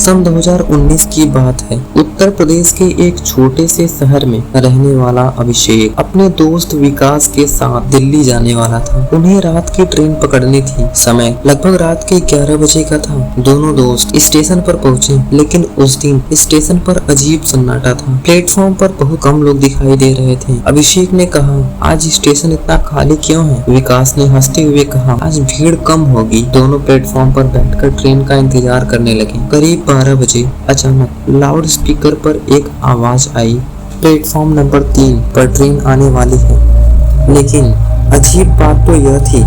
सन 2019 की बात है। उत्तर प्रदेश के एक छोटे से शहर में रहने वाला अभिषेक अपने दोस्त विकास के साथ दिल्ली जाने वाला था। उन्हें रात की ट्रेन पकड़नी थी। समय लगभग रात के 11 बजे का था। दोनों दोस्त स्टेशन पर पहुंचे, लेकिन उस दिन स्टेशन पर अजीब सन्नाटा था। प्लेटफॉर्म पर बहुत कम लोग दिखाई दे रहे थे। अभिषेक ने कहा, आज स्टेशन इतना खाली क्यों है? विकास ने हंसते हुए कहा, आज भीड़ कम होगी। दोनों प्लेटफॉर्म पर बैठकर ट्रेन का इंतजार करने लगे। करीब 12 बजे अचानक लाउड स्पीकर पर एक आवाज आई, प्लेटफॉर्म नंबर 3 पर ट्रेन आने वाली है। लेकिन अजीब बात तो यह थी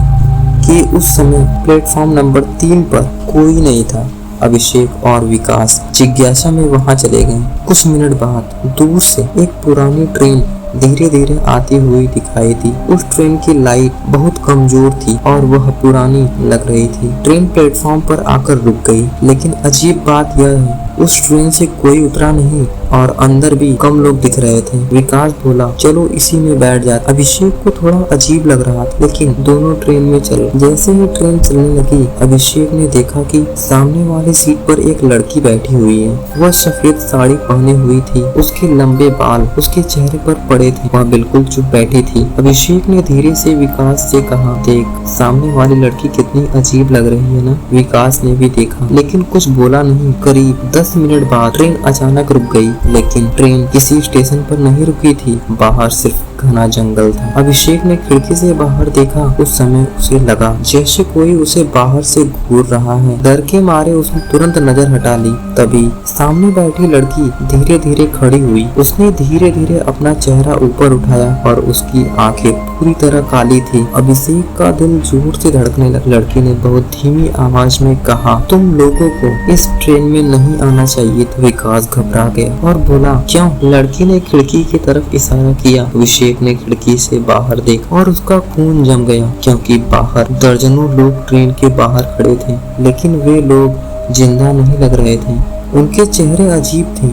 कि उस समय प्लेटफॉर्म नंबर 3 पर कोई नहीं था। अभिषेक और विकास जिज्ञासा में वहां चले गए। कुछ मिनट बाद दूर से एक पुरानी ट्रेन धीरे धीरे आती हुई दिखाई दी। उस ट्रेन की लाइट बहुत कमजोर थी और वह पुरानी लग रही थी। ट्रेन प्लेटफॉर्म पर आकर रुक गई, लेकिन अजीब बात यह है, उस ट्रेन से कोई उतरा नहीं और अंदर भी कम लोग दिख रहे थे। विकास बोला, चलो इसी में बैठ जाते। अभिषेक को थोड़ा अजीब लग रहा था, लेकिन दोनों ट्रेन में चले। जैसे ही ट्रेन चलने लगी, अभिषेक ने देखा कि सामने वाली सीट पर एक लड़की बैठी हुई है। वह सफेद साड़ी पहनी हुई थी। उसके लंबे बाल उसके चेहरे पर पड़े थे। वह बिल्कुल चुप बैठी थी। अभिषेक ने धीरे से विकास से कहा, देख, सामने वाली लड़की कितनी अजीब लग रही है ना? विकास ने भी देखा, लेकिन कुछ बोला नहीं। करीब 10 मिनट बाद ट्रेन अचानक रुक गई, लेकिन ट्रेन किसी स्टेशन पर नहीं रुकी थी। बाहर सिर्फ घना जंगल था। अभिषेक ने खिड़की से बाहर देखा। उस समय उसे लगा जैसे कोई उसे बाहर से घूर रहा है। डर के मारे उसने तुरंत नजर हटा ली। तभी सामने बैठी लड़की धीरे धीरे खड़ी हुई। उसने धीरे धीरे अपना चेहरा ऊपर उठाया और उसकी आंखें पूरी तरह काली थी। अभिषेक का दिल जोर से धड़कने लगा। लड़की ने बहुत धीमी आवाज में कहा, तुम लोगों को इस ट्रेन में नहीं आना चाहिए। तो विकास घबरा गया और बोला, क्यों? लड़की ने खिड़की की तरफ इशारा किया। अभिषेक ने खिड़की से बाहर देखा और उसका खून जम गया, क्योंकि बाहर दर्जनों लोग ट्रेन के बाहर खड़े थे, लेकिन वे लोग जिंदा नहीं लग रहे थे। उनके चेहरे अजीब थे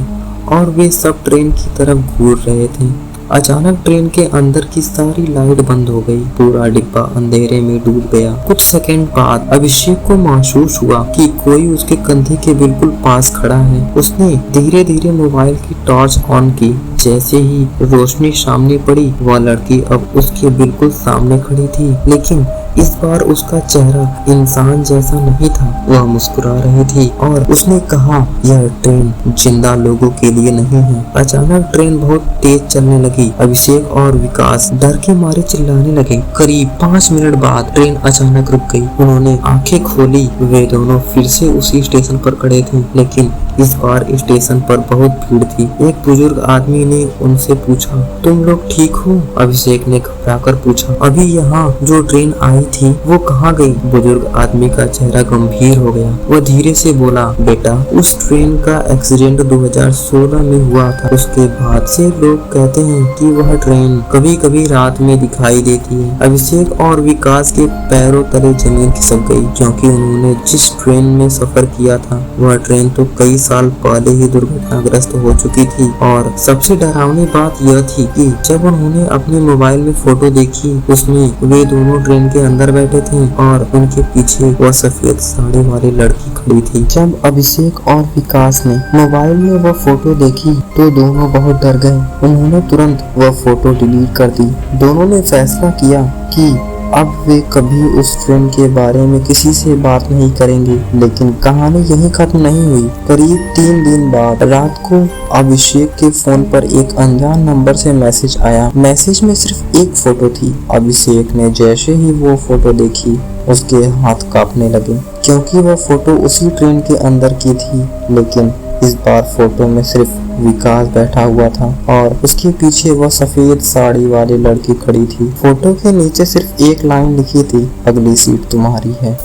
और वे सब ट्रेन की तरफ घूर रहे थे। अचानक ट्रेन के अंदर की सारी लाइट बंद हो गई। पूरा डिब्बा अंधेरे में डूब गया। कुछ सेकंड बाद अभिषेक को महसूस हुआ कि कोई उसके कंधे के बिल्कुल पास खड़ा है। उसने धीरे धीरे मोबाइल की टॉर्च ऑन की। जैसे ही रोशनी सामने पड़ी, वह लड़की अब उसके बिल्कुल सामने खड़ी थी, लेकिन इस बार उसका चेहरा इंसान जैसा नहीं था। वह मुस्कुरा रही थी और उसने कहा, यह ट्रेन जिंदा लोगों के लिए नहीं है। अचानक ट्रेन बहुत तेज चलने लगी। अभिषेक और विकास डर के मारे चिल्लाने लगे। करीब 5 मिनट बाद ट्रेन अचानक रुक गई। उन्होंने आंखें खोली। वे दोनों फिर से उसी स्टेशन पर खड़े थे, लेकिन इस बार स्टेशन पर बहुत भीड़ थी। एक बुजुर्ग आदमी ने उनसे पूछा, तुम लोग ठीक हो? अभिषेक ने घबराकर पूछा, अभी यहाँ जो ट्रेन आई थी वो कहाँ गई? बुजुर्ग आदमी का चेहरा गंभीर हो गया। वह धीरे से बोला, बेटा, उस ट्रेन का एक्सीडेंट 2016 में हुआ था। उसके बाद से लोग कहते हैं कि वह ट्रेन कभी कभी रात में दिखाई देती है। अभिषेक और विकास के पैरों तले जमीन खिसक गई, क्योंकि उन्होंने जिस ट्रेन में सफर किया था वह ट्रेन तो कई साल पहले ही दुर्घटनाग्रस्त हो चुकी थी। और सबसे डरावनी बात यह थी कि जब उन्होंने अपने मोबाइल में फोटो देखी, उसमें वे दोनों ट्रेन के अंदर बैठे थे और उनके पीछे वह सफेद साड़ी वाली लड़की खड़ी थी। जब अभिषेक और विकास ने मोबाइल में वह फोटो देखी तो दोनों बहुत डर गए। उन्होंने तुरंत वह फोटो डिलीट कर दी। दोनों ने फैसला किया कि अब वे कभी उस ट्रेन के बारे में किसी से बात नहीं करेंगे। लेकिन कहानी यहीं खत्म नहीं हुई। करीब 3 दिन बाद रात को अभिषेक के फोन पर एक अनजान नंबर से मैसेज आया। मैसेज में सिर्फ एक फोटो थी। अभिषेक ने जैसे ही वो फोटो देखी, उसके हाथ कांपने लगे, क्योंकि वह फोटो उसी ट्रेन के अंदर की थी, लेकिन इस बार फोटो में सिर्फ विकास बैठा हुआ था और उसके पीछे वह सफेद साड़ी वाली लड़की खड़ी थी। फोटो के नीचे सिर्फ एक लाइन लिखी थी, अगली सीट तुम्हारी है।